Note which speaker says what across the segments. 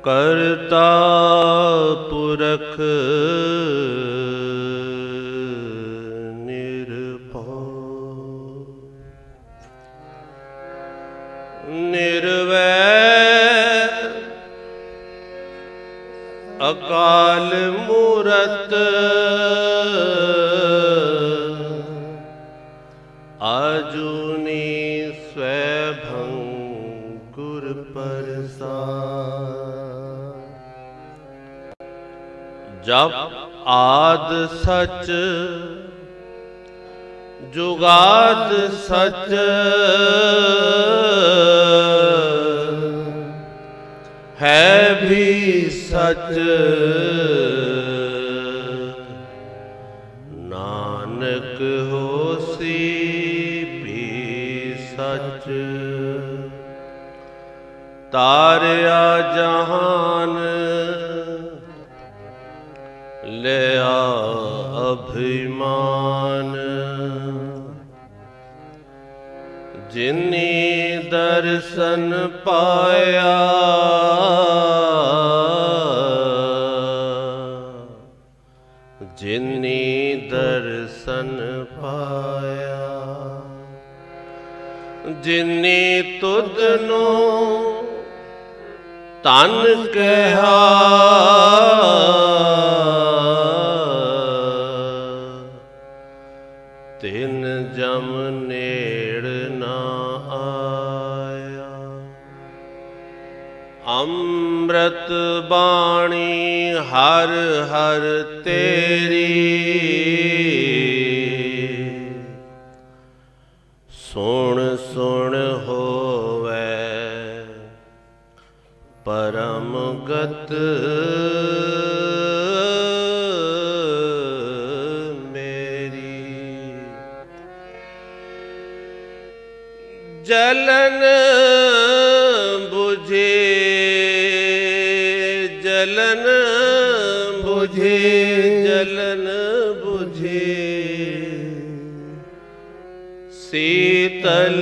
Speaker 1: करता पुरख निर्वैर अकाल मूरत आजूनी स्वयं गुर प्रसाद। जप आद सच जुगाद सच है भी सच नानक होसी भी सच। तारया जहान लिया अभिमान जिन्नी दर्शन पाया जिन्नी दर्शन पाया जिन्नी तुदनो तन कहा तिन जम नेड़ ना आया। अमृत बाणी हर हर तेरी सुन सुन होवे परम गत जलन बुझे जलन बुझे जलन बुझे शीतल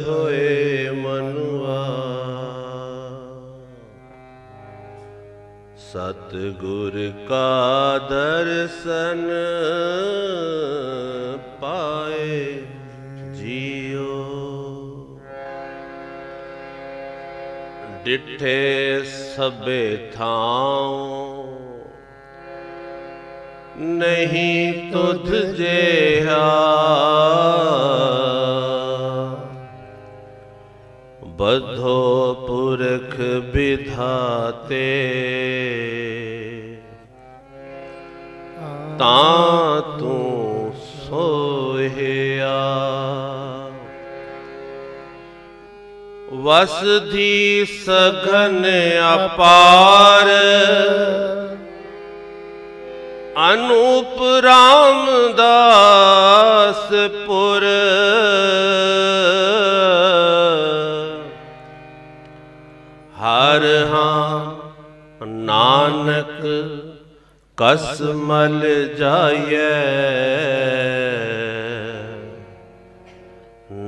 Speaker 1: होए मनुआ। सतगुर का दर्शन पाए जियो। डिठे सबे थाओ नहीं तुझ जेहा बद्धो पुरख विधाते तां तू सोहिया। वसधि सघन अपार अनूप रामदास पुर हर हाँ नानक कसमल जाये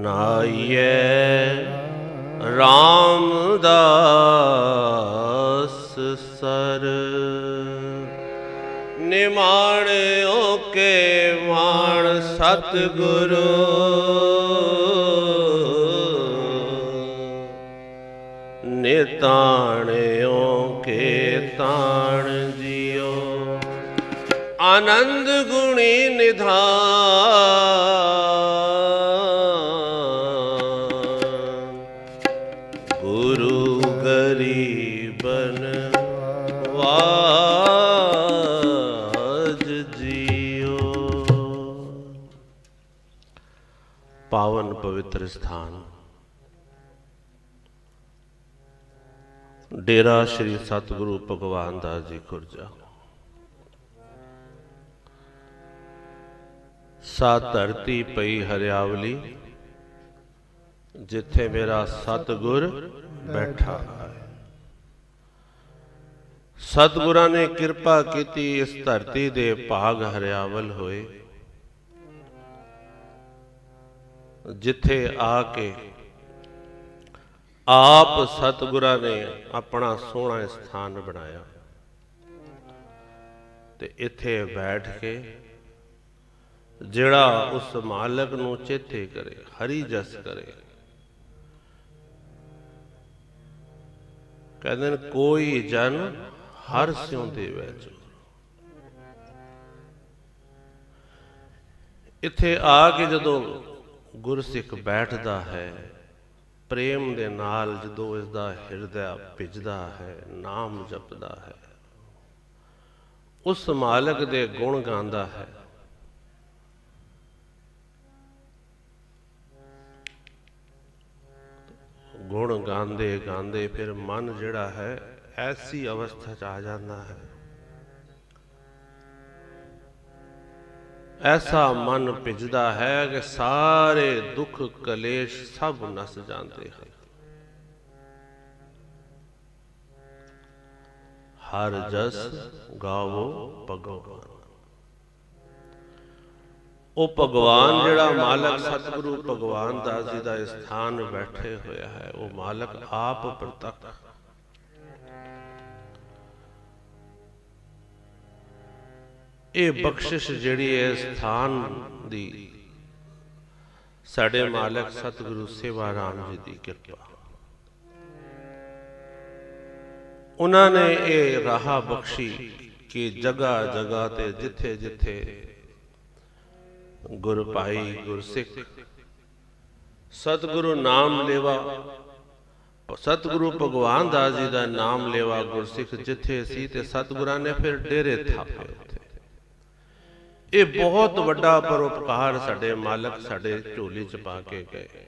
Speaker 1: नाये रामदास सर। निमाणियों के माण सतगुरु निताणियों के ताण जियो। आनंद गुणी निधान गुरु गरीबन वाज जियो। पावन पवित्र स्थान डेरा श्री सतगुरु भगवान दास जी खुर्जा। सा धरती पई हरियावली जिथे मेरा सतगुर बैठा है। सतगुरां ने कृपा की इस धरती दे भाग हरियावल होए जिथे आके आप सतगुਰਾਂ ने अपना सोहना स्थान बनाया ते इत्थे बैठ के जिहड़ा उस मालक नूं चेते करे, हरि जस करे, कहते हैं कोई जन हर स्यों देवै जोर। इत्थे आके जदों गुरसिख बैठदा है, प्रेम दे नाल जदों इसदा हिरदा भिजदा है, नाम जपदा है, उस मालक दे गुण गांदा है, गुण गांदे गांदे फिर मन जिहड़ा है ऐसी अवस्था च आ जाता है, ऐसा मन भिजदा है कि सारे दुख कलेश सब नस जाते हैं। हर जस गावो भगवान। वो भगवान जिहड़ा मालक सतगुरु भगवान दास जी का स्थान बैठे होया है, वो मालक आप प्रतख। ये बख्शिश जिहड़ी है स्थान दी साडे मालक सतगुरु सेवा राम जी की कृपा। उन्होंने ये राह बख्शी कि जगह जगह ते जिथे जिथे गुर भाई गुरसिख सतगुरु नाम लेवा, सतगुरु भगवान दास जी का नाम लेवा गुरसिख जिथे सी ते सतगुरां ने फिर डेरे थापे थे। ये बहुत वड्डा परोपकार साडे मालक साडे झोली च पा के गए।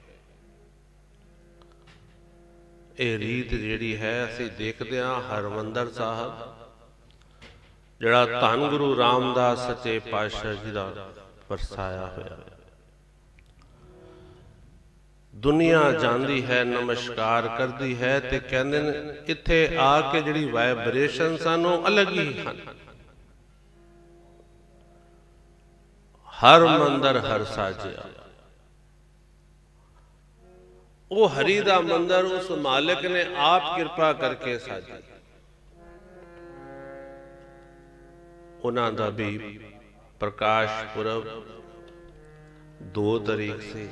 Speaker 1: ये रीत जिहड़ी है असीं देखदे हां हरमंदर साहब जिहड़ा धन गुरु रामदास सच्चे पातशाह जी दा वरसाया होया, दुनिया जांदी है नमस्कार करदी है ते कहंदे ने इत्थे आके जिहड़ी वाइब्रेशन सन ओह अलग ही हन। हर मंदिर हर साजिया, वो हरि दा मंदिर उस मालिक ने आप कृपा करके साजी। उन्हां दा भी प्रकाश पुरब 2 तारीख से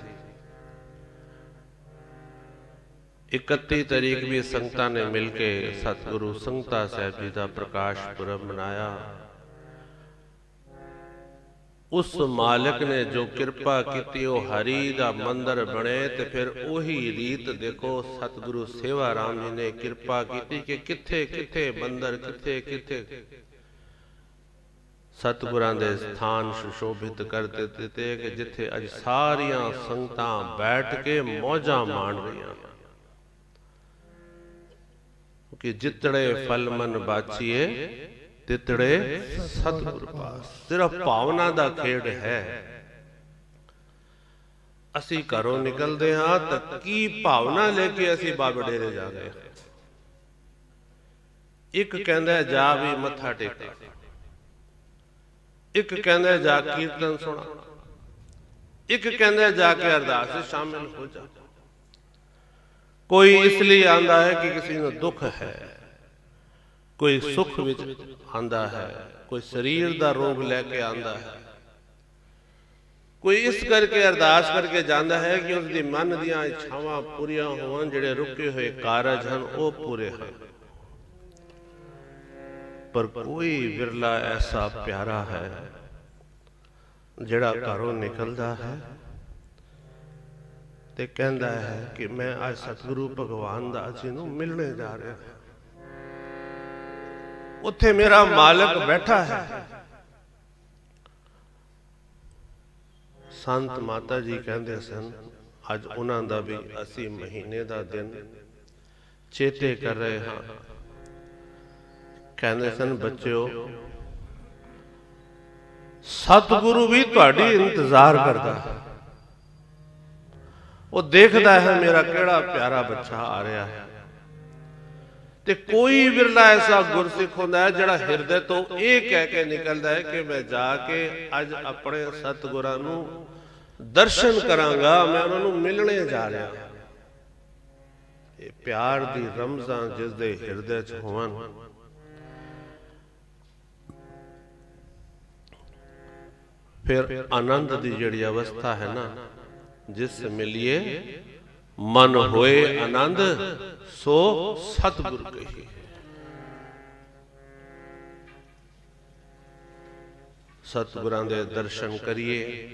Speaker 1: 31 तारीख भी संगतां ने मिलके सतगुरु संगता साहब जी का प्रकाश पुरब मनाया। उस मालिक ने जो कृपा की वो हरि दा मंदिर बने ते फिर उही रीत देखो सतगुरु सेवा राम जी ने कृपा की कि किथे किथे मंदिर किथे किथे सतगुरां दे स्थान सुशोभित कर देते कि जिथे अज सारियां संगतां बैठ के मौजा माण रही, कि जितड़े फल मन बाचिए तितड़े सतगुरु पास। सिर्फ भावना दा खेड है। असी घरों निकलते हाँ तो की भावना लेके असी बाबे डेरे जा रहे हैं। एक कहंदा जा भी मत्था टेका, एक कहंदा जा कीर्तन सुना, एक कहंदा जाके अरदास शामिल हो जा। कोई इसलिए आंदा है कि किसी को दुख है, कोई सुख विच आंदा है, कोई शरीर दा रोग लैके आंदा है, कोई इस करके अरदास करके जांदा है कि उसकी मन दियां इच्छावां पूरियां होवन, जिहड़े रुके हुए कारज हन वो पूरे हैं। पर कोई विरला ऐसा प्यारा है जिहड़ा घरों निकलदा है ते कहंदा है कि मैं आज सतगुरु भगवान दास जी नूं मिलने जा रहा हूं, उत्थे मेरा मालिक बैठा है। संत माता जी कहते सन अज उन्हां दा भी असी महीने दा दिन चेते कर रहे हाँ। कहते सन बच्चों सतगुरु भी तुहाडी इंतजार करता है, वो देखता है मेरा केड़ा प्यारा बच्चा आ रहा है। ते कोई विरला ऐसा गुरसिख होंदा है जिहड़ा हिरदे तो ये कह के निकलता है कि मैं जाके अज अपने सतगुरां नूं दर्शन करांगा, मैं उन्हां नूं मिलने जा रहा। ਇਹ ਪਿਆਰ ਦੀ ਰਮਜ਼ਾਂ ਜਿਸ ਦੇ ਹਿਰਦੇ 'ਚ ਹੋਵਨ, ਫਿਰ ਆਨੰਦ ਦੀ ਜਿਹੜੀ ਅਵਸਥਾ ਹੈ ਨਾ, ਜਿਸ ਮਿਲਿਏ ਮਨ ਹੋਏ ਆਨੰਦ ਸੋ ਸਤਿਗੁਰ ਕਹੀ। ਸਤਿਗੁਰਾਂ ਦੇ ਦਰਸ਼ਨ ਕਰੀਏ।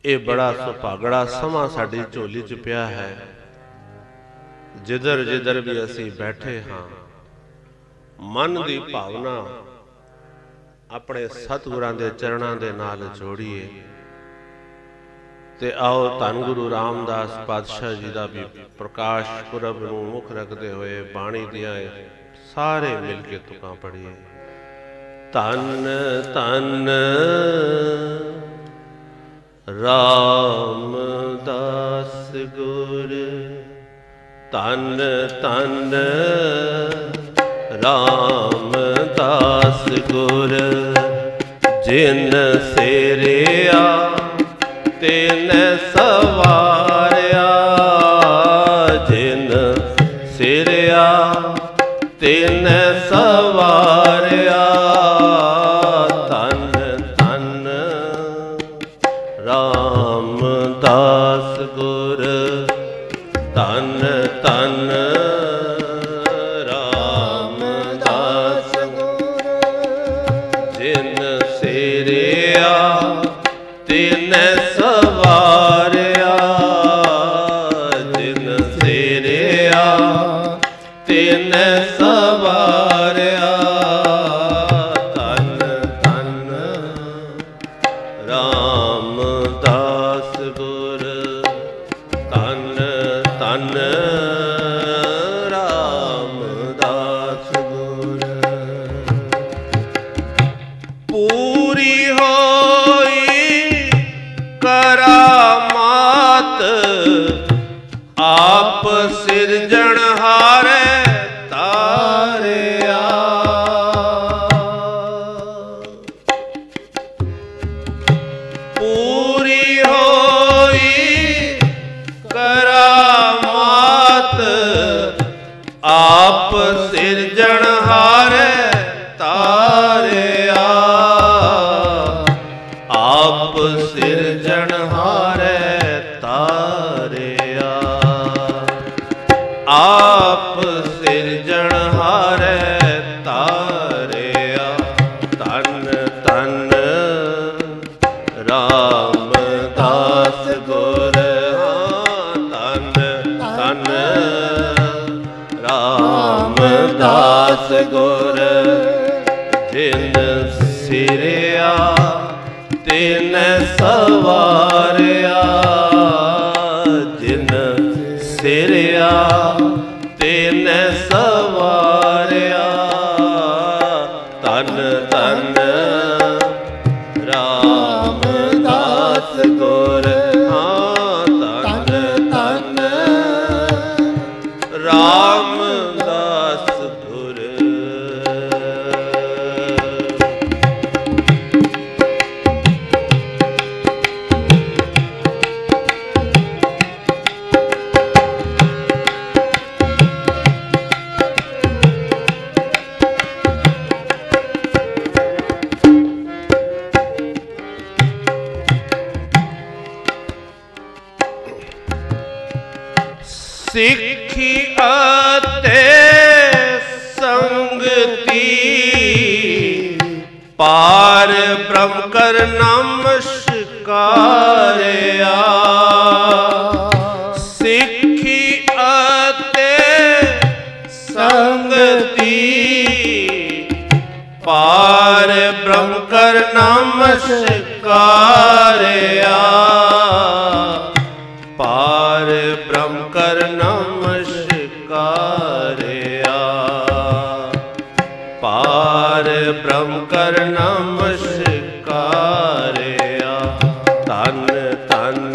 Speaker 1: ਇਹ ਬੜਾ ਸੁਭਾਗੜਾ ਸਮਾਂ ਸਾਡੀ ਝੋਲੀ 'ਚ ਪਿਆ ਹੈ। ਜਿੱਧਰ ਜਿੱਧਰ ਵੀ ਅਸੀਂ ਬੈਠੇ ਹਾਂ, ਮਨ ਦੀ ਭਾਵਨਾ ਆਪਣੇ ਸਤਿਗੁਰਾਂ ਦੇ ਚਰਨਾਂ ਦੇ ਨਾਲ ਜੋੜੀਏ ਤੇ ਆਓ ਧੰਨ ਗੁਰੂ ਰਾਮਦਾਸ ਪਾਤਸ਼ਾਹ ਜੀ ਦਾ ਵੀ ਪ੍ਰਕਾਸ਼ ਪੁਰਬ ਨੂੰ ਮੁੱਖ ਰੱਖਦੇ ਹੋਏ ਬਾਣੀ ਦੀਆਂ ਸਾਰੇ ਮਿਲ ਕੇ ਤੁਕਾਂ ਪੜ੍ਹੀਏ। ਧੰਨ ਧੰਨ ਰਾਮਦਾਸ ਗੁਰ, ਧੰਨ ਧੰਨ ਰਾਮਦਾਸ ਗੁਰ, ਜਿਨ ਸੇਰਿਆ ਤਿਨ ਸਵਾਰਿਆ, ਜਿਨ ਸੇਰਿਆ ਤਿਨ ਸਵਾਰਿਆ। ਧੰਨ ਧੰਨ ਰਾਮਦਾਸ ਗੁਰ, ਧੰਨ ਧੰਨ ਰਾਮਦਾਸ ਗੁਰ, ਜਿਨ ਸੇਰਿਆ ਤਿਨ ਸਵਾਰਿਆ, ਜਿਨ ਸੇਰਿਆ ਤਿਨ ਸਵਾਰਿਆ। ਧੰਨ ਧੰਨ ਰਾਮਦਾਸ ਗੁਰ, ਧੰਨ ਧੰਨ ਰਾਮਦਾਸ ਗੁਰ। ਪੂਰੀ ਹੋਈ ਕਰਾਮਾਤ ਆਪ ਸਿਰਜਣਹਾਰੇ ਤਾਰਿਆ। ਪੂਰੀ ਹੋਈ ਕਰਾਮਾਤ ਆਪ ਸਿਰਜਣਹਾਰੇ ਤਾਰਿਆ, ਆਪ ਸਿਰਜਣਹਾਰੇ ਤਾਰਿਆ, ਆਪ ਸਿਰਜਣਹਾਰੇ ਤਾਰਿਆ। ਧੰਨ ਧੰਨ ਰਾਮਦਾਸ ਗੁਰ, ਧੰਨ ਧੰਨ ਰਾਮਦਾਸ ਗੁਰ, ਜਿਨ ਸਿਰਿਆ ਤਿਨ ਸਵਾਰਿਆ, ਜਿਨ ਸਿਰਿਆ ਤਿਨ ਸਵਾਰਿਆ। ਧੰਨ ਧੰਨ ਰਾਮਦਾਸ ਗੁਰ, ਧੰਨ ਧੰਨ ਰਾਮਦਾਸ ਗੁਰ। ਸਿੱਖੀ ਅਤੇ ਸੰਗਤੀ ਪਾਰ ਬ੍ਰਹਮ ਕਰ ਨਮਸਕਾਰਿਆ। ਸਿੱਖੀ ਅਤੇ ਸੰਗਤੀ ਪਾਰ ਬ੍ਰਹਮ ਕਰ ਨਮਸਕਾਰਿਆ, ਪਾਰ ਬ੍ਰਹਮ ਕਰ ਨਮਸਕਾਰਿਆ, ਪਾਰ ਬ੍ਰਹਮ ਕਰ ਨਮਸਕਾਰਿਆ। ਧੰਨ ਧੰਨ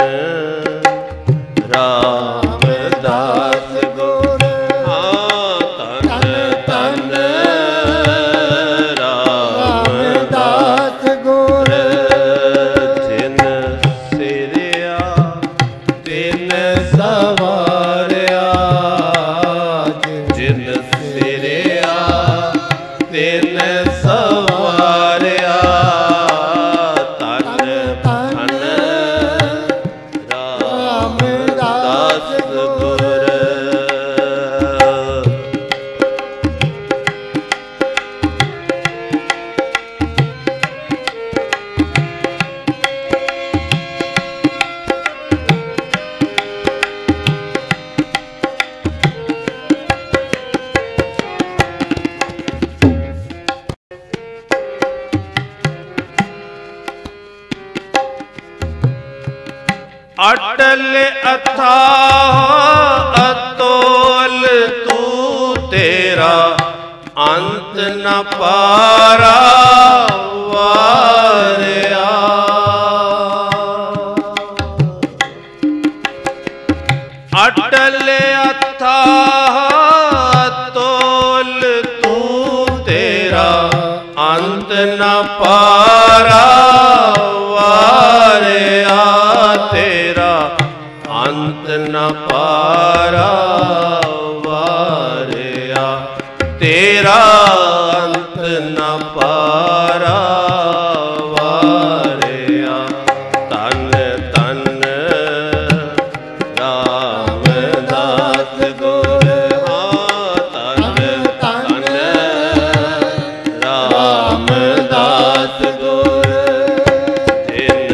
Speaker 1: ਰਾਮਦਾਸ ਗੁਰ, ਧੰਨ ਧੰਨ ਰਾਮਦਾਸ ਗੁਰ, ਜਿਨ ਸਿਰਿਆ ਤਿਨ ਸਵਾਰਿਆ, न पारा वारिया। अटल अथाह तोल तू तेरा अंत न पारा वारिया। तेरा अंत न पारा वारिया। तेरा अंत न पारा वारिया। तन तन रामदास गुर। हाँ तन तन रामदास गुर। तिन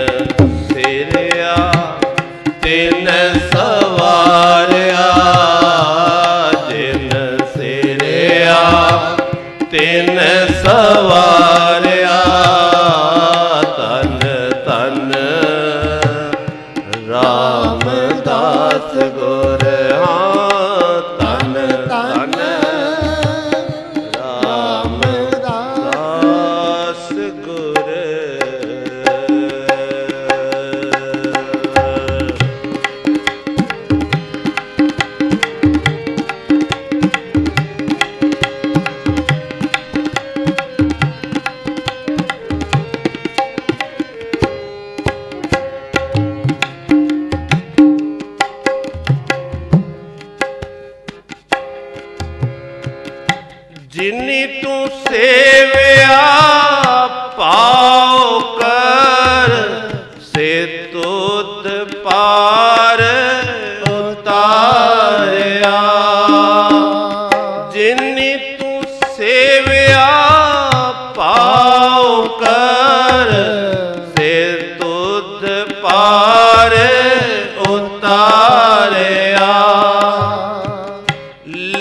Speaker 1: सिरिया तिन सवारिया। जिन सिरिया तिन सवारिया। तन तन रामदास गुर। हाँ तन तन रामदास गुर। जिनी तू सेविया पाओ कर से तुद पार उतारिया। जिनी तू सेविया पाओ कर से तुद पार उतारिया।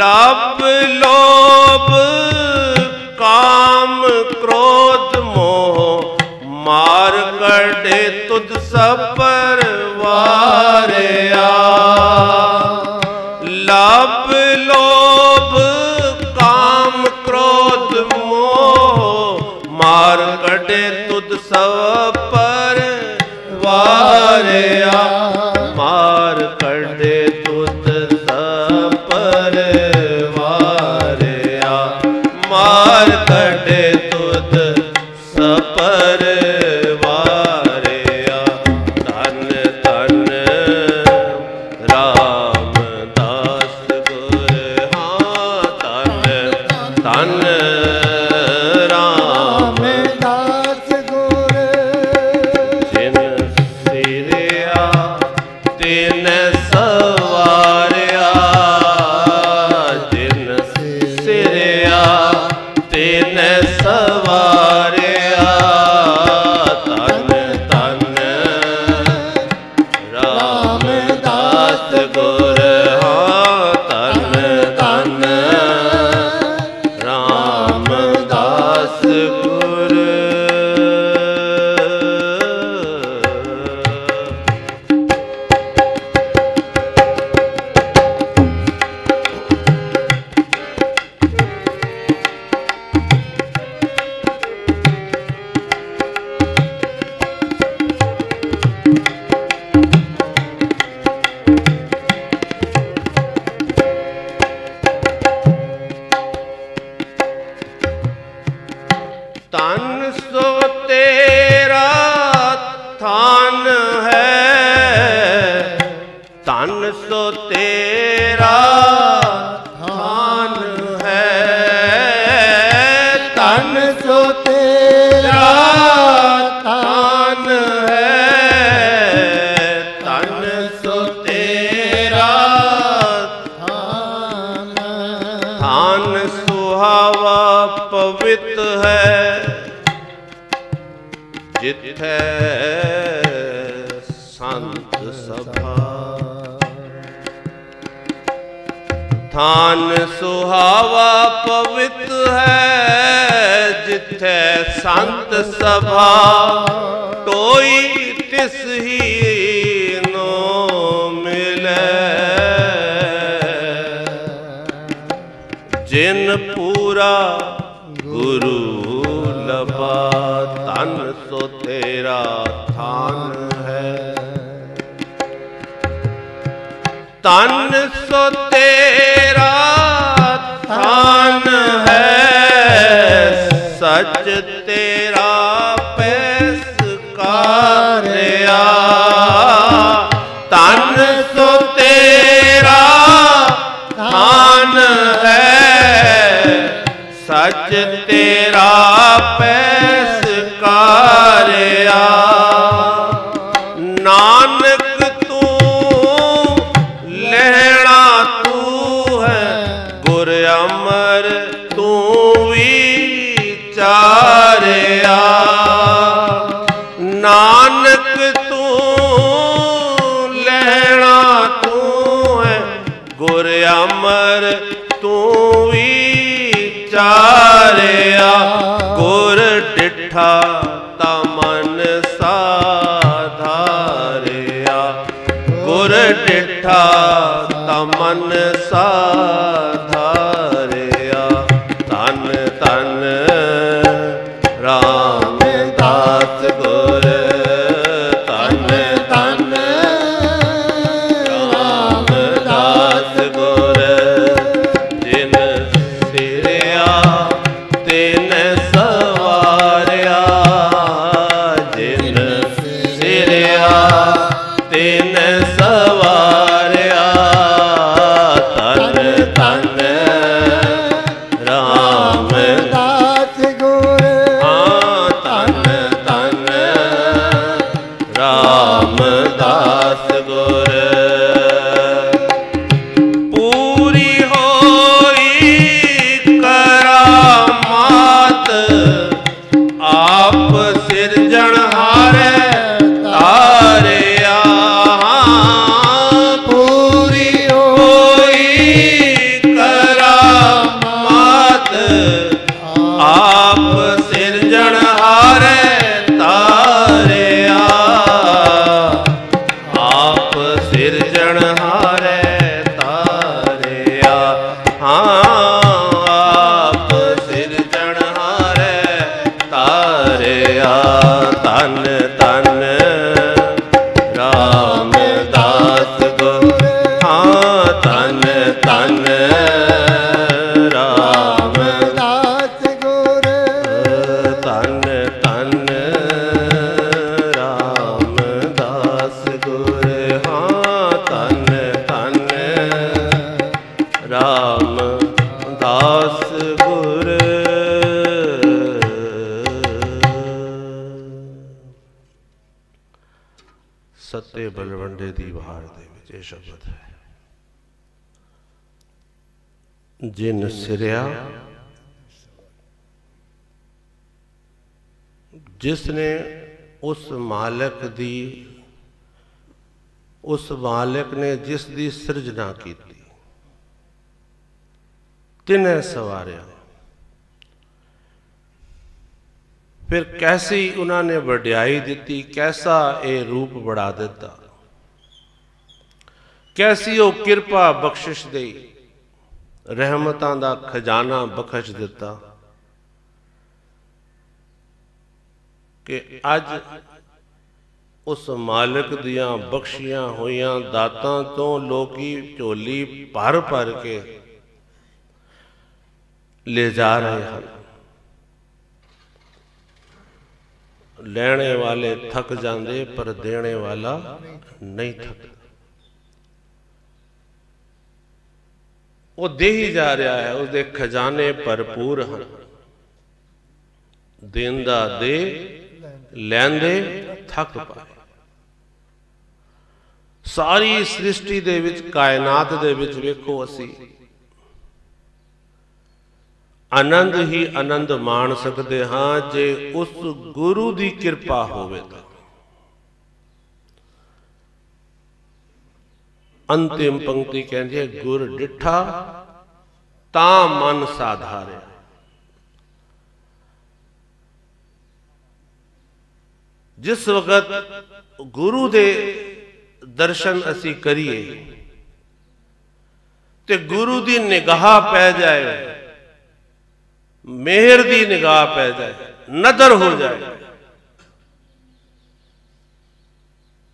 Speaker 1: लब लोभ काम क्रोध मोह मार कटे तुद सब पर वारिया। लब लोभ काम क्रोध मोह मार कटे तुद सब पर वारिया। मार कटे तुद सब पर वारिया। मार कटे तुद सपर वारिया। धन धन रामदास गुर। हाँ धन धन रामदास गुर। जिन सिरिया तिन सवारिया। जिन सिरिया तिन सवारिया। तन तन रामदास गुर। हाँ तन तन रामदास गुर। तन सो तेरा थान है। तन सो तेरा थान है। तन सो तेरा थान है। तन सो तेरा थान सुहावा पवित्र है। जिथे संत सभा थान सुहावा पवित्र है। जिथे संत सभा कोई तिस ही नो मिले। जिन पूरा गुरु लभा तन सो तेरा थान है। तन सो तेरा थान है, सच तेरा पैसकारिया। तन सो तेरा थान है, सच तेरा पैसकारिया। नानक तू लहणा तू है, गुर अमर तू विचारिया। नानक तू लहणा तू है, गुर अमर तू विचारिया। गुर डिठा ता मन साधारिया। गुर डिठा ता मन साधारिया। तन तन रामदास गुर, तन तन रामदास गुर। जिन सिरिया तिन सवारिया, जिन सिरिया तिन सवारिया। तन तन रामदास गुर, हाँ तन तन रामदास गुर। पूरी होई करामात, आप सिरजनहारे तारिया। पूरी होई करामात, आप सिरजनहारे तारिया। आप सिरजनहारे तारिया। हाँ आप सिरजनहारे तारिया। तन तन रामदास गुर, हाँ तन तन रामदास गुर। तन तन रामदास गुर, हाँ तन तन रामदास गुर। सत्ते बलवंडे दी बहार दे विच ये शब्द है। जिन सिरिया, जिसने उस मालिक दी, उस मालिक ने जिस दी सिरजना की, तिन्हें सवारिया। फिर कैसी उन्होंने वड्याई दी, कैसा ये रूप बढ़ा दिता, कैसी वो किरपा बख्शिश दी, रहमतां दा खजाना बख्श दिता कि अज उस मालिक दियां बख्शियां होइयां दातां तो लोकी झोली भर भर के ले जा रहे हैं। लेने वाले थक जाते पर देने वाला नहीं थकता। वो दे ही जा रहा है, उसके खजाने भरपूर हैं। देंदा दे, लैंदे थक पाए। सारी सृष्टि दे विच, कायनात दे विच वेखो असी आनंद ही आनंद मान सकते हाँ जे उस गुरु की कृपा होवे तो। अंतिम पंक्ति कहती है, गुर डिठा ता मन साधारे। जिस वक्त गुरु दे दर्शन असी करिए ते गुरु दी निगाह पै जाए, मेहर दी निगाह पै जाए, नदर हो जाए,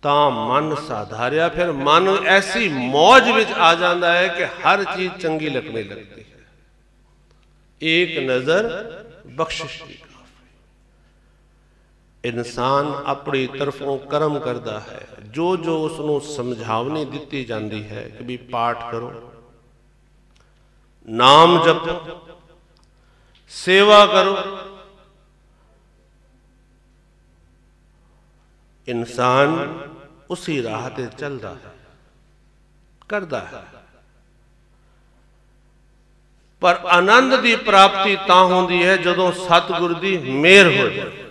Speaker 1: तां मन साधारिया। फिर मन ऐसी मौज विच आ जाता है कि हर चीज चंगी लगने लगती है। एक नजर बख्शिश की इंसान अपनी तरफों कर्म करता है, जो जो उसनों समझावनी दी जाती है कि भी पाठ करो, नाम जपो, सेवा करो, इंसान उसी राह ते चलता है, करता है। पर आनंद की प्राप्ति तां होंदी है जदों सतगुर की मेहर हो जाए।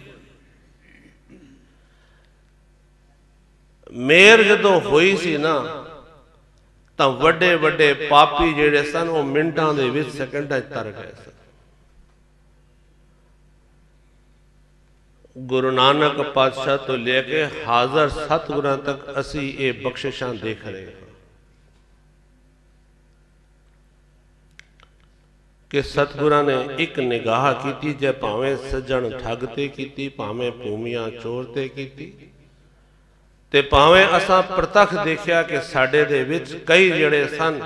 Speaker 1: मेहर जदों होई सी ना, तां वड्डे वड्डे पापी जिहड़े सन वो मिंटां दे विच सेकंडां च तर गए सन। गुरु नानक पातशाह तो लेके हाजर सतगुरां तक असी ये बख्शिशां देख रहे हैं कि सतगुरां ने एक निगाह की, जे भावें सज्जण ठग ते कीती, भावें भूमियां चोर ते कीती, ते भावें असां प्रतख देखिया कि साडे दे विच कई जिहड़े सन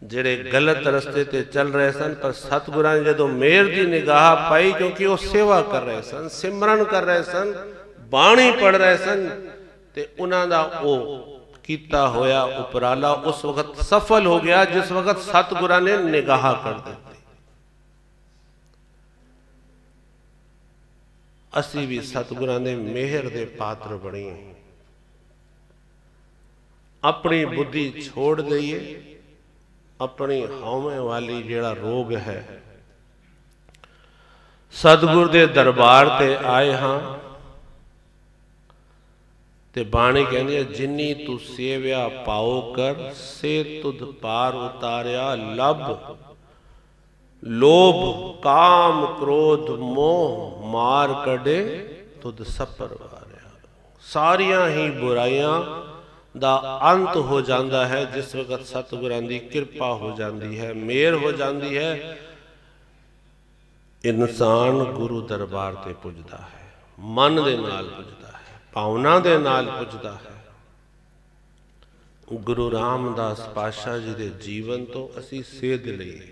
Speaker 1: जिहड़े गलत रस्ते ते चल रहे सन, पर सतगुरां ने जदों मेहर की निगाह पाई, क्योंकि वो सेवा कर रहे सन, सिमरन कर रहे सन, बाणी पढ़ रहे सन, ते उन्हां दा वो कीता होया उपराला उस वक्त सफल हो गया जिस वक्त सतगुरां ने निगाह कर दी। असी भी सतगुरां दे मेहर दे पात्र बणीए, अपनी बुद्धि छोड़ दईए, अपनी हौमे वाली जिहड़ा रोग है, सतगुर दे दरबार ते आए हाँ ते बाणी कहंदी है, जिन्नी तू सेव्या पाओ कर, से तुध पार उतारिया लब, लोभ काम क्रोध मोह मार कढे तुध सपर वारिया। सारियां ही बुराइयां दा अंत हो जाता है जिस वक्त सतगुरां दी कृपा हो जाती है, मेहर हो जाती है, इंसान गुरु दरबार ते पुजदा है, मन दे नाल पुजदा है, भावना दे नाल पुजदा है। गुरु रामदास पातशाह जी दे जीवन तो असी सेध लईए,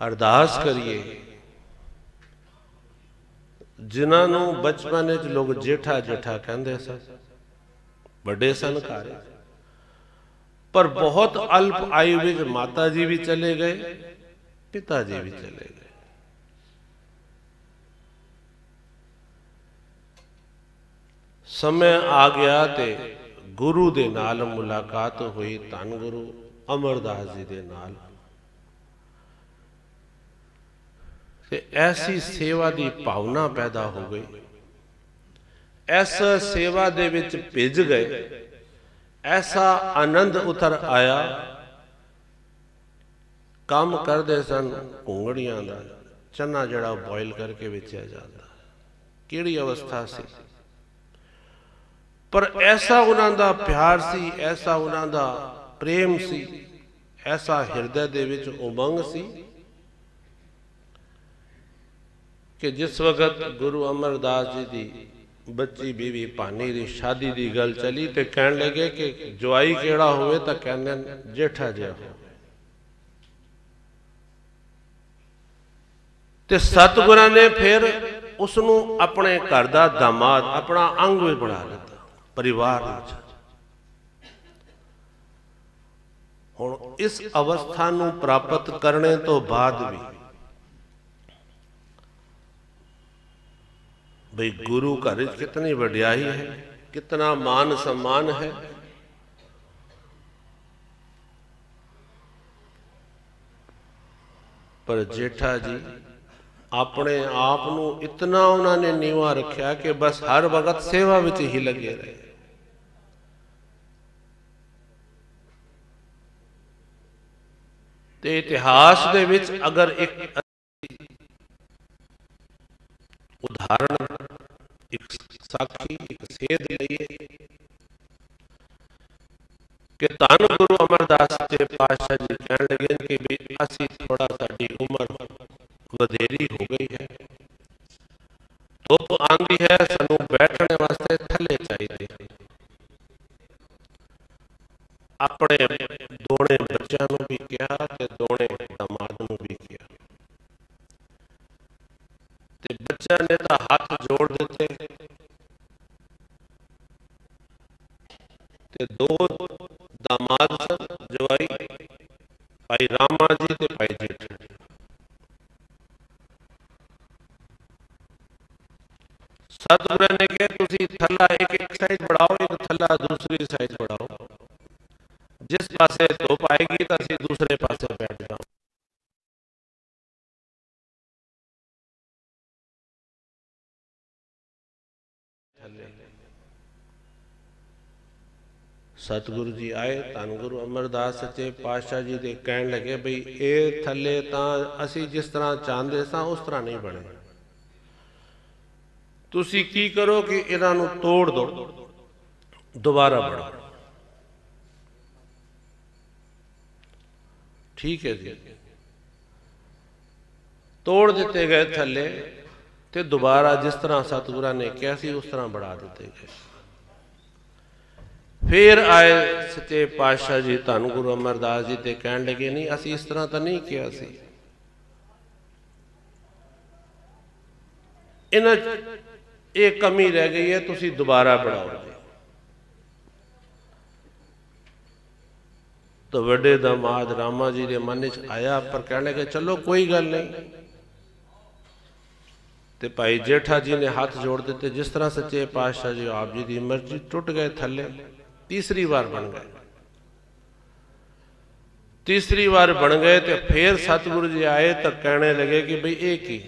Speaker 1: अरदास करिए। जिन्होंने बचपन च लोग जेठा जेठा कहते सन, बड़े सन घर, पर बहुत अल्प आयु में माता जी भी चले गए, पिताजी भी चले गए। समय आ गया ते गुरु दे नाल मुलाकात हुई, धन गुरु अमरदास जी दे नाल। ऐसी सेवा की भावना पैदा हो गई, ऐसा सेवा दे विच भिज गए, ऐसा आनंद उतर आया। काम करते सन घूंगड़ियां दा, चना जड़ा बॉयल करके बेचा जाता, किहड़ी अवस्था सी, पर ऐसा उन्हां दा प्यार सी, ऐसा उन्हां दा प्रेम सी, ऐसा हिरदे दे विच उमंग सी कि जिस वक्त गुरु अमरदास जी की बच्ची बीवी भानी की शादी की गल चली तो कहन लगे कि जवाई केड़ा होवे, तो कहने जेठा जिहा हो। ते सतगुरां ने फिर उसनू अपने घर का दामाद, अपना अंग भी बना लिया परिवार। हुण इस अवस्था नू प्राप्त करने तो बाद भी भाई गुरु घर कितनी वड्याई है, कितना मान सम्मान है। पर जेठा जी अपने आप नू इतना उन्होंने नीवा रखा कि बस हर वक्त सेवा विच ही लगे रहे। ते इतिहास दे विच अगर एक उदाहरण, एक साखी, एक सेध लईए कि धन गुरु अमरदास सच्चे पातशाह जी कह लगे कि भी असी थोड़ा साडी उम्र वधेरी हो गई है, धुप आंदी है, सानू बैठने वास्ते थले चाहिए। अपने दोने बच्चों को भी कहा ते दोने दामाद नूं भी कहा, ते बच्चा ने तो हाथ जोड़ दिते ते दो दामाद सन जवाई भाई रामा जी ते भाई जेठा जी। सतगुरु ने कहा तुसी थला एक साइड बढ़ाओ, एक थला दूसरी साइड बढ़ाओ, जिस पासे धुप आएगी तो असीं दूसरे पासे बैठ जाओ। सतगुरु जी आए, धन गुरु अमरदास सच्चे पातशाह जी दे कहन लगे बई ये थले तां असीं जिस तरह चाहते सां उस तरह नहीं बने, तुसी की करो कि इन्हां नूं तोड़ दो, दोबारा बढ़ो। ठीक है जी, तोड़ दिते गए थले ते दोबारा जिस तरह सतगुरु ने कहा सी उस तरह बढ़ा दिते गए। फिर आए सच्चे पातशाह जी धन गुरु अमरदास जी ते कहन लगे नहीं असी इस तरह तो नहीं किया सी, इन्हां एक कमी रह गई है, तुसी दोबारा बढ़ाओ। तो वड्डे दामाद रामा जी के मन च आया, पर कहने लगे चलो कोई गल नहीं। ते भाई जेठा जी ने हाथ जोड़ दिते, जिस तरह सच्चे पातशाह जी आप जी की मर्जी, टुट गए थले, तीसरी बार बन गए। तीसरी बार बन गए तो फिर सतगुरु जी आए तो कहने लगे कि बई एक ही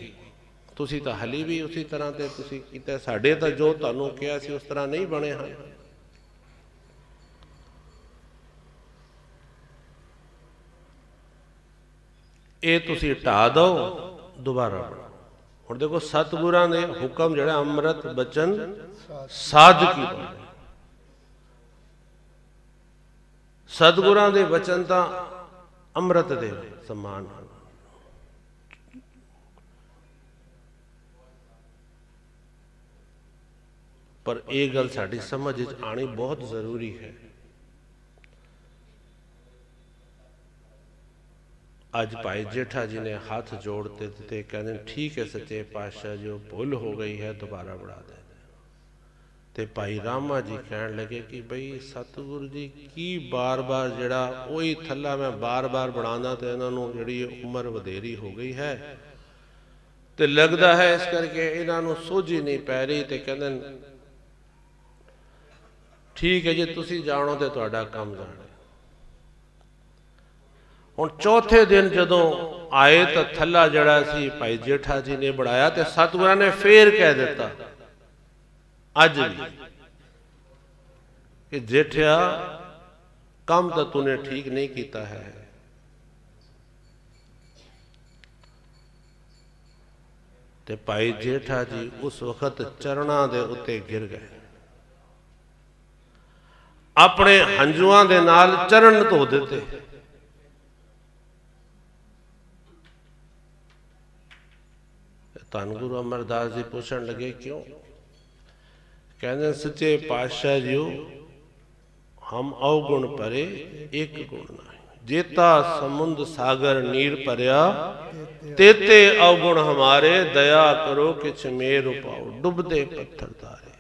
Speaker 1: तुसी तो हली भी उसी तरह ते तुसी कीता, साडे तो जो तुहानू कहा सी उस तरह नहीं बने हैं। ये तुसी ढा दो, दोबारा बनो। हुण देखो सतगुरां दे हुक्म जिहड़ा अमृत बचन साध की बात, सतगुरां दे वचन तां अमृत दे समान हैं। पर यह गल साडी समझ आनी बहुत जरूरी है। अज भाई जेठा जी ने हाथ जोड़ते थे, कहते ठीक है सच्चे पातशाह जो भुल हो गई है दोबारा बढ़ा दे। ते भाई रामा जी कहन लगे कि बई सतगुरु जी की बार बार जड़ा वही थला मैं बार बार बनाना, तो इन्हों जी उम्र वधेरी हो गई है तो लगता है इस करके इन्हों सोझी नहीं पै रही। तो कहते ठीक है जी तुसी जानो तो तुहाडा काम जाने। हुण चौथे दिन जदों आए तो थला जड़ा सी भाई जेठा जी ने बढ़ाया, तो सतगुरु ने फिर कह दिता अज भी कि जेठिया काम तो तूने ठीक नहीं किया है। ते भाई जेठा जी उस वक्त चरणा दे उत्ते गिर गए, अपने हंजुआं दे नाल चरण धो दिते। धन गुरु अमरदास जी पूछण लगे क्यों? कहते सच्चे पातशाह जी हम अवगुण परे एक गुण नहीं, जेता समुद्र सागर नीर परया तेते अवगुण हमारे, दया करो किछ मेर उपाओ डुबदे पत्थर तारे।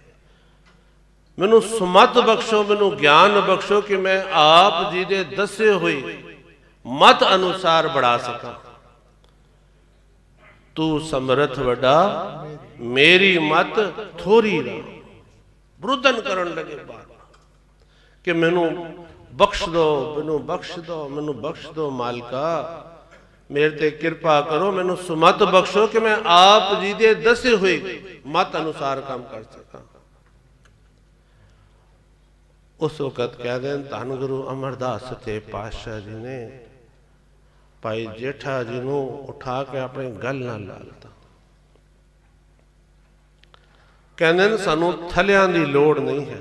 Speaker 1: मैनू सुमत बख्शो, मैनू ज्ञान बख्शो कि मैं आप जी दे दसे हुए मत अनुसार बढ़ा सका। तू समर्थ वड्डा मेरी मत थोड़ी रहा। रुदन करन लगे बार कि मैनू बख्श दो, मैनू बख्श दो, मैनू बख्श दो मालिका, मेरे ते कृपा करो, मैनू सुमत बख्शो कि मैं आप जी दे दसे हुए मत अनुसार काम कर सका। उस वक्त कह दें धन गुरु अमरदास सच्चे पातशाह जी ने भाई जेठा जी नू उठा के अपने गल नाल ला लिता। कहते सानू थलियां दी लोड़ नहीं है,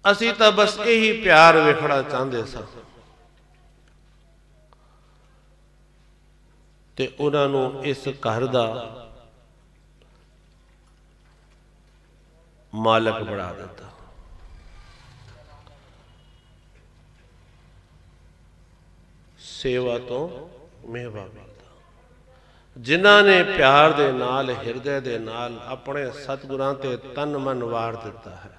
Speaker 1: ਅਸੀਂ ਤਾਂ ਬਸ ਇਹੀ ਪਿਆਰ ਵੇਖਣਾ ਚਾਹੁੰਦੇ ਸਾਂ ਤੇ ਉਹਨਾਂ ਨੂੰ ਇਸ ਘਰ ਦਾ ਮਾਲਕ ਬਣਾ ਦਿੱਤਾ। ਸੇਵਾ ਤੋਂ ਮੇਵਾ ਮਿਲਦਾ। ਜਿਨ੍ਹਾਂ ਨੇ ਪਿਆਰ ਦੇ ਨਾਲ, ਹਿਰਦੇ ਦੇ ਨਾਲ ਆਪਣੇ ਸਤਿਗੁਰਾਂ ਤੇ ਤਨ ਮਨ ਵਾਰ ਦਿੱਤਾ ਹੈ।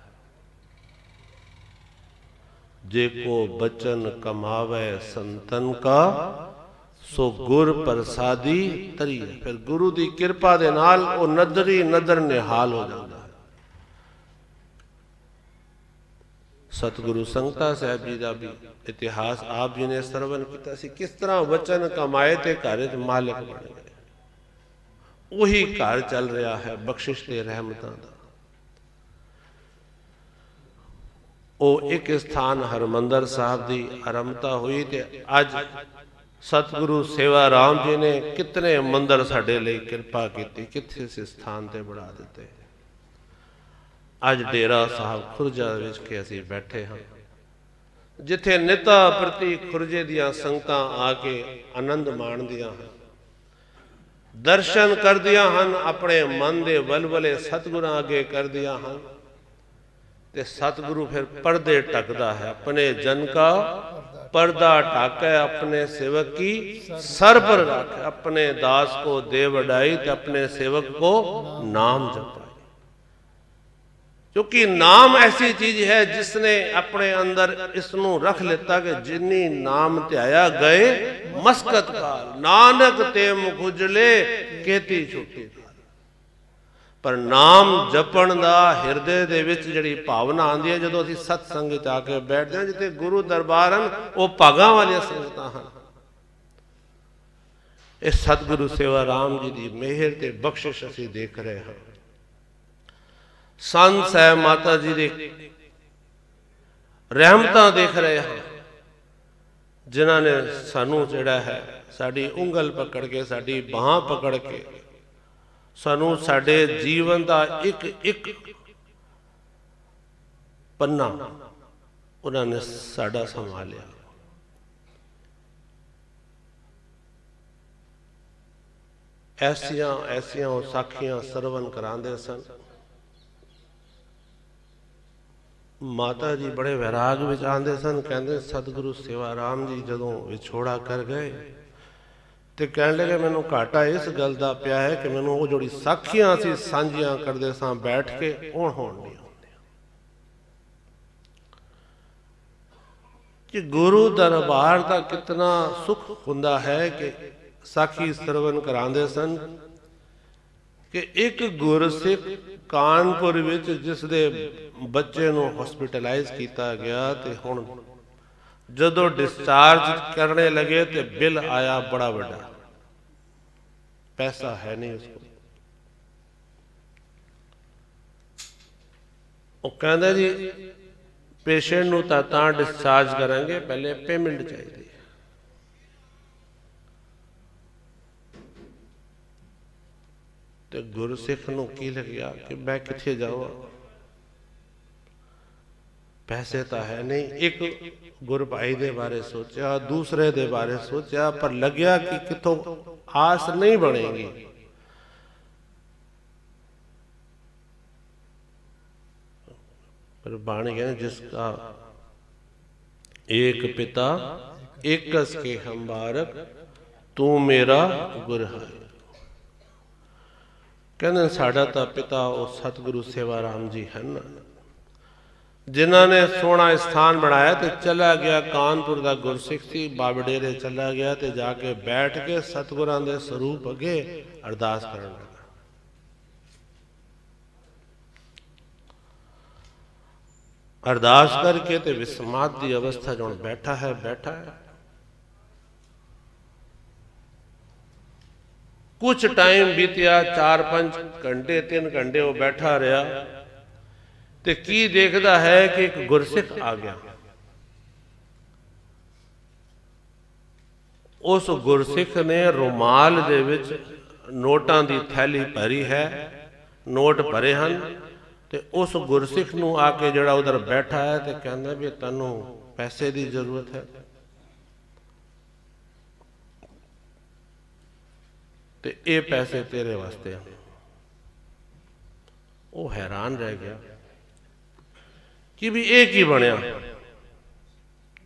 Speaker 1: ਜੇ ਕੋ ਬਚਨ ਕਮਾਵੇ ਸੰਤਨ ਕਾ ਸੋ ਗੁਰ ਪ੍ਰਸਾਦੀ ਤਰੀ। ਫਿਰ ਗੁਰੂ ਦੀ ਕਿਰਪਾ ਦੇ ਨਾਲ ਉਹ ਨਦਰੀ ਨਦਰ ਨਿਹਾਲ ਹੋ ਜਾਂਦਾ ਹੈ। ਸਤਿਗੁਰੂ ਸੰਗਤਾ ਸਾਹਿਬ ਜੀ ਦਾ ਵੀ ਇਤਿਹਾਸ ਆਪ ਜੀ ਨੇ ਸਰਵਨ ਕੀਤਾ ਸੀ, ਕਿਸ ਤਰ੍ਹਾਂ ਵਚਨ ਕਮਾਏ ਤੇ ਘਰ ਚ ਮਾਲਕ ਬਣ ਗਏ। ਉਹੀ ਘਰ ਚੱਲ ਰਿਹਾ ਹੈ ਬਖਸ਼ਿਸ਼ ਤੇ ਰਹਿਮਤਾਂ ਦਾ। ਉਹ ਇੱਕ ਸਥਾਨ ਹਰਮੰਦਰ ਸਾਹਿਬ ਦੀ ਆਰੰਭਤਾ ਹੋਈ ਤੇ ਅੱਜ ਸਤਿਗੁਰੂ ਸੇਵਾ ਰਾਮ ਜੀ ਨੇ ਕਿਤਨੇ ਮੰਦਰ ਸਾਡੇ ਲਈ ਕਿਰਪਾ ਕੀਤੀ, ਕਿੱਥੇ ਸੇ ਸਥਾਨ ਤੇ ਬਣਾ ਦਿੱਤੇ। ਅੱਜ ਡੇਰਾ ਸਾਹਿਬ ਖੁਰਜਾ ਵਿੱਚ ਕੇ ਅਸੀਂ ਬੈਠੇ ਹਾਂ, ਜਿੱਥੇ ਨਿਤਾ ਪ੍ਰਤੀ ਖੁਰਜੇ ਦੀਆਂ ਸੰਗਤਾਂ ਆ ਕੇ ਆਨੰਦ ਮਾਣਦੀਆਂ ਹਨ, ਦਰਸ਼ਨ ਕਰਦੀਆਂ ਹਨ, ਆਪਣੇ ਮਨ ਦੇ ਵਲਵਲੇ ਸਤਿਗੁਰਾਂ ਅੱਗੇ ਕਰਦੀਆਂ ਹਨ ਤੇ ਸਤਿਗੁਰੂ ਫਿਰ ਪਰਦੇ ਢਕਦਾ ਹੈ। ਆਪਣੇ ਜਨ ਕਾ पर्दा ढाके अपने सेवक की सर पर रखे। अपने दास को दे वडाई तो अपने सेवक को नाम जपाए। क्योंकि नाम ऐसी चीज है जिसने अपने अंदर इसनू रख लेता कि जिन्नी नाम त्याया गए मस्कत काल, नानक ते मुखुजले केती छुट्टी। पर नाम जपण दा हिरदे दे विच जिहड़ी भावना आंदी है, जदों असीं सत्संग च आके बैठदे हां, जिथे गुरु दरबार हन वो भागां वालियां संगतां हन। इस सतगुरु सेवा राम जी दी मेहर ते बख्शिश असीं देख रहे हां। संत साहब माता जी दी रहमतां देख रहे हां, जिन्हां ने सानू जिहड़ा है साडी उंगल पकड़ के, साडी बांह पकड़ के सानू साडे जीवन का एक एक पन्ना उन्होंने साडा संभालिया। ऐसियां ऐसियां साखियां सरवण करांदे सन। माता जी बड़े वैराग विच आंदे सन, कहंदे सतगुरु सेवा राम जी जदों विछोड़ा कर गए तो कह लगे मैनू घाटा इस गल का पिया है कि मैनू वो जोड़ी साखियां असीं सांझियां करदे सां बैठ के हुण होण नहीं आउंदियां। कि गुरु दरबार का कितना सुख हुंदा है कि साखी सरवण करांदे सन कि एक गुरसिख कानपुर विच जिस दे बच्चे नू हॉस्पिटलाइज किया गया ते हुण जदों डिस्चार्ज करने लगे तो बिल आया बड़ा बड़ा, पैसा है नहीं उसको। वो कहंदा जी पेशेंट नू तां डिस्चार्ज करेंगे, पहले पेमेंट चाहिए। तो गुरसिख नू की लग्या कि मैं किथे जावां, पैसे तो है नहीं। एक गुर भाई दे बारे सोचा, दूसरे दे बारे सोचा, पर लग्या कि कितों आस नहीं बनेगी। पर बाणी कहने जिसका एक पिता एकस के हम बारक, तू मेरा गुर है। कहने साडा तां पिता वो सतगुरु सेवा राम जी है ना, जिन्हों ने सोना स्थान बनाया। तो चला गया कानपुर का गुरसिख सी, बाबडेरे चला गया तो जाके बैठ के सतगुरां दे स्वरूप अगे अरदास करन लगा। अरदास करके ते विस्माद की अवस्था जो बैठा है कुछ टाइम बीतिया, 4-5 घंटे 3 घंटे वो बैठा रहा ते की देखदा है कि एक गुरसिख आ गया। उस गुरसिख ने रुमाल दे विच नोटां दी थैली भरी है, नोट भरे हन ਤੇ ਉਸ ਗੁਰਸਿੱਖ ਨੂੰ ਆ ਕੇ ਜਿਹੜਾ ਉਧਰ ਬੈਠਾ ਹੈ ਤੇ ਕਹਿੰਦਾ ਵੀ ਤੈਨੂੰ ਪੈਸੇ ਦੀ ਜ਼ਰੂਰਤ ਹੈ ਤੇ ਇਹ ਪੈਸੇ ਤੇਰੇ ਵਾਸਤੇ। ਉਹ हैरान रह गया कि भी ये की बनया।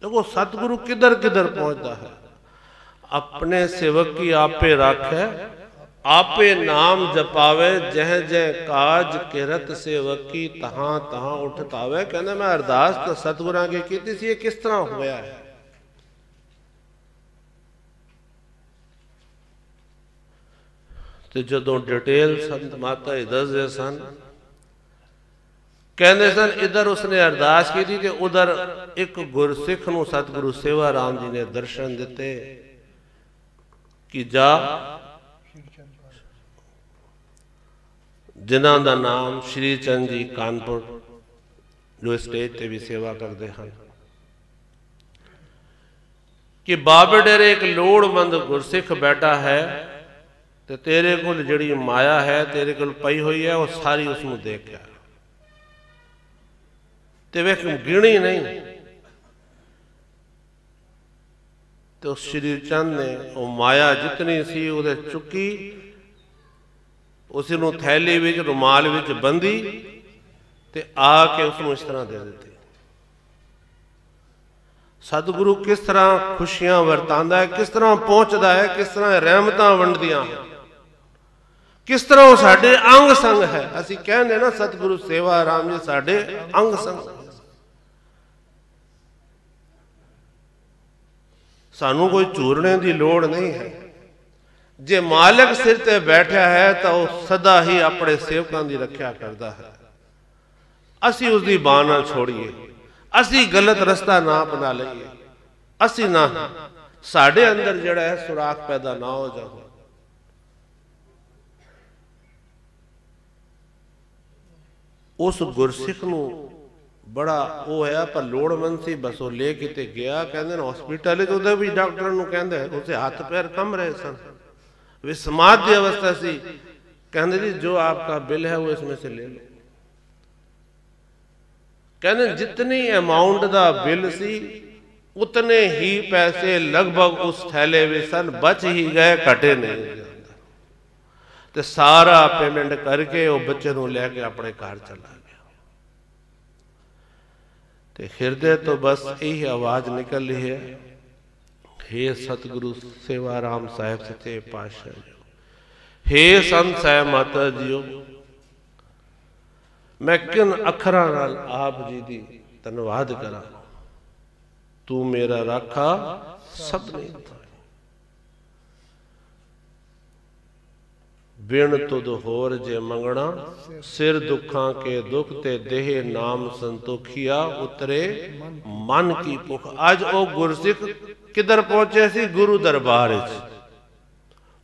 Speaker 1: देखो सतगुरु किधर किधर पहुंचता है। अपने सेवक की आपे राखे आपे नाम जपावे जह जह काज किरत सेवक की तहां तहां उठतावे। कहना मैं अरदास तो सतगुरां की कीती सी, ये किस तरह होया है। तो जदों डिटेल संत माता दसदे सन, कहते सन इधर उसने अरदास की थी कि उधर एक गुरसिख नूं सतगुरु सेवा राम जी ने दर्शन दिते कि जा जिन्हां दा नाम श्री चंद जी कानपुर जो स्टेज ते भी सेवा करते हैं कि बाबे डेरे एक लोड़मंद गुरसिख बैठा है ते तेरे कोल जिहड़ी माया है तेरे कोल पई हुई है वो सारी उसनूं दे के ते वे गिणी नहीं। तो श्री चंद ने वो माया जितनी सी उहदे चुकी उस नूं थैली विच रुमाल विच बंधी ते आके उसनूं इस तरह दे दित्ती। सतगुरु किस तरह खुशियां वरतांदा है, किस तरह पहुंचदा है, किस तरह रहमतां वंडदियां, किस तरह वो साडे अंग संग है। असीं कहंदे ना सतगुरु सेवा राम जी साडे अंग संग। सानू कोई चूरने की लोड़ नहीं है। जे मालिक सिर ते बैठा है तो वह सदा ही अपने सेवकों की रक्षा करता है। असी उसकी बांह ना छोड़िए, असी गलत रास्ता ना अपना लईए, असी ना साडे अंदर जिहड़ा है सुराख पैदा ना हो जाए। उस गुरसिख नूं बड़ा वो है पर लोड़मंद सी, बस वो ले किते गया। कहते हॉस्पिटल उधर भी डॉक्टर नूं कहंदे उसे हाथ पैर कम रहे सन, वे समाज की अवस्था सी। कहंदे जी जो आपका बिल है वो इसमें से ले लो। कहंदे जितनी अमाउंट दा बिल सी उतने ही पैसे लगभग उस थैले में सन, बच ही गए, घटे नहीं। ते सारा पेमेंट करके वो बच्चे नूं लैके अपने घर चला। हृदय तो बस यही आवाज निकल रही है, हे सतगुरु सेवा राम साहब सच्चे पातशाह जी, हे संत साहब माता जी, मैं किन अखरां नाल आप जी दी धन्नवाद करा। तू मेरा राखा सब नहीं था, बिन तुद होर जे मंगना, सिर दुखां के दुख ते देह नाम संतोखिया, उतरे मन की भुख। आज ओ गुरसिख किधर पहुंचे सी? गुरु दरबार विच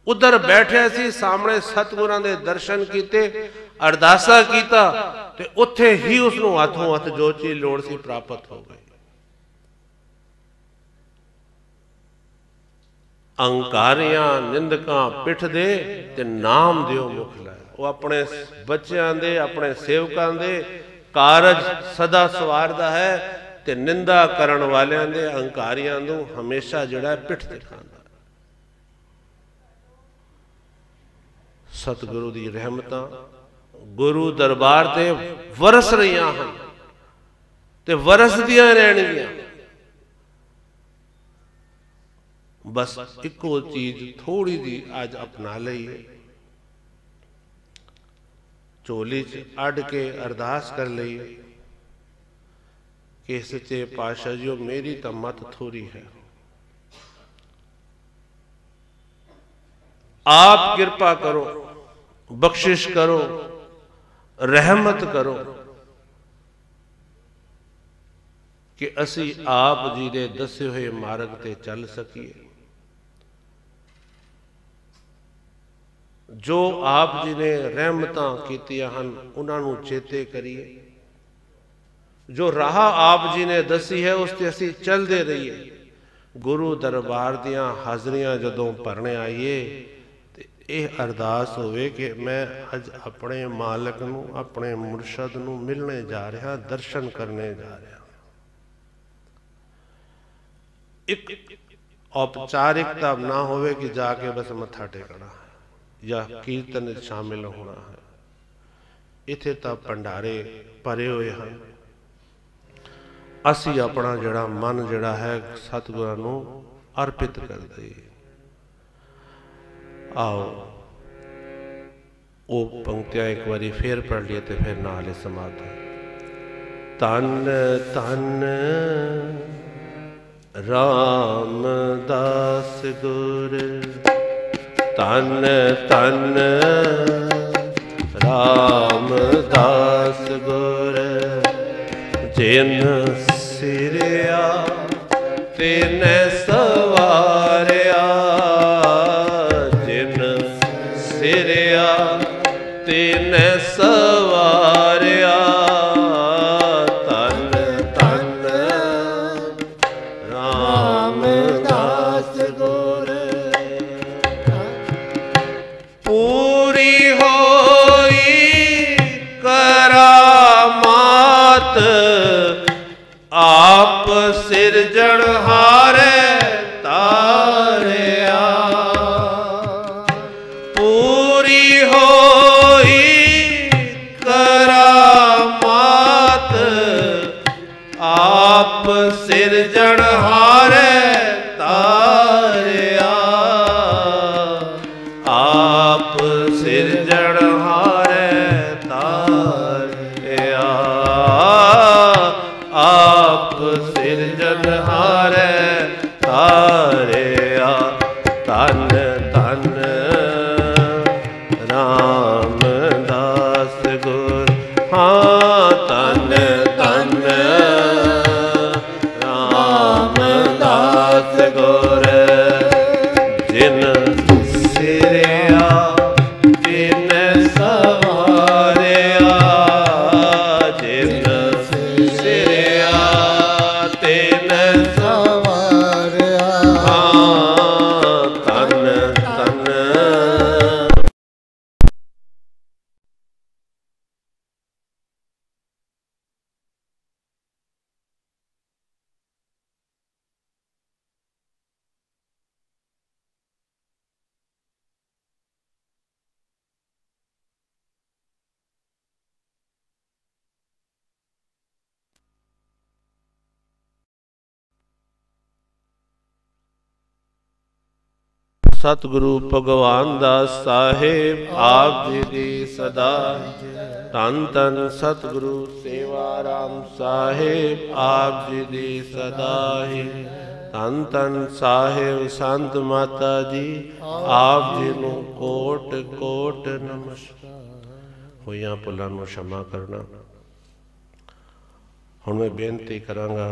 Speaker 1: उधर बैठे सी, सामने सतगुरां दे दर्शन कीते, अरदासा कीता ते उत्थे ही उसनूं हाथों हथ जो चीज लोड़ सी प्राप्त हो गई। अंकारियां निंदकां पिठ दे ते नाम दिओ मुख लाए। वो अपने बच्चों दे अपने सेवकां दे कारज सदा सवारदा है ते निंदा करन वालियां दे अंकारियां नूं हमेशा जिहड़ा पिठ दिखांदा। सतगुरु दी रहमतां गुरु दरबार ते वरस रहियां हन ते वरसदियां रहणगीआं। बस इको चीज थोड़ी जी आज अपना लईए, झोली च अड के अरदास कर लईए कि सच्चे पातशाह जी मेरी तो मत थोड़ी है, आप कृपा करो, बख्शिश करो, रहमत करो कि असी आप जी दे दसे हुए मार्ग ते चल सकीए। जो आप जी ने रहमतां कीतियां हन उन्होंने चेते करिए, जो राह आप जी ने दसी है उस ते असी चलते रहिए। गुरु दरबार दियां हाजरियां जदों भरने आईए ते ਇਹ ਅਰਦਾਸ ਹੋਵੇ ਕਿ ਮੈਂ ਅੱਜ ਆਪਣੇ ਮਾਲਕ ਨੂੰ, ਆਪਣੇ ਮੁਰਸ਼ਦ ਨੂੰ ਮਿਲਣੇ ਜਾ ਰਿਹਾ, ਦਰਸ਼ਨ ਕਰਨੇ ਜਾ ਰਿਹਾ। ਇੱਕ औपचारिकता ना होवे कि जाके बस मत्था टेकना है या कीर्तन शामिल होना है। इत्थे तां भंडारे भरे हुए हैं। असी अपना जिहड़ा मन जिहड़ा है सतगुरां नूं अर्पित कर दईए। आओ वो पंक्तियां एक बारी फिर पढ़ लिए तो फिर नाल ही समाधि। तन तन रामदास गुर, तन तन रामदास गुर, जिन सिरिया तिन सवारिया, जिन सिरिया तिन सवारिया, तन तन रामदास गुर। पूरी होई करामात, आप सिरजनहारे तारिया। पूरी होई करामात, आप सिरजनहारे तारिया। आप सिरजनहारे तारिया। आप सिरजनहारे तारिया। तन तन रामदास गुर, हाँ तन तन रामदास गुर, जिन सिरिया तिन सवारिया, जिन सिरिया तिन सवारिया, हाँ तन तन। सतगुरु भगवान दास साहिब आप जी दी सदा। धन धन सतगुरु सेवा राम साहिब आप जी दी सदा ही। धन धन साहिब संत माता जी आप जी नूं कोट कोट नमस्कार। होइयां भुलां नूं क्षमा करना। हुण मैं बेनती करांगा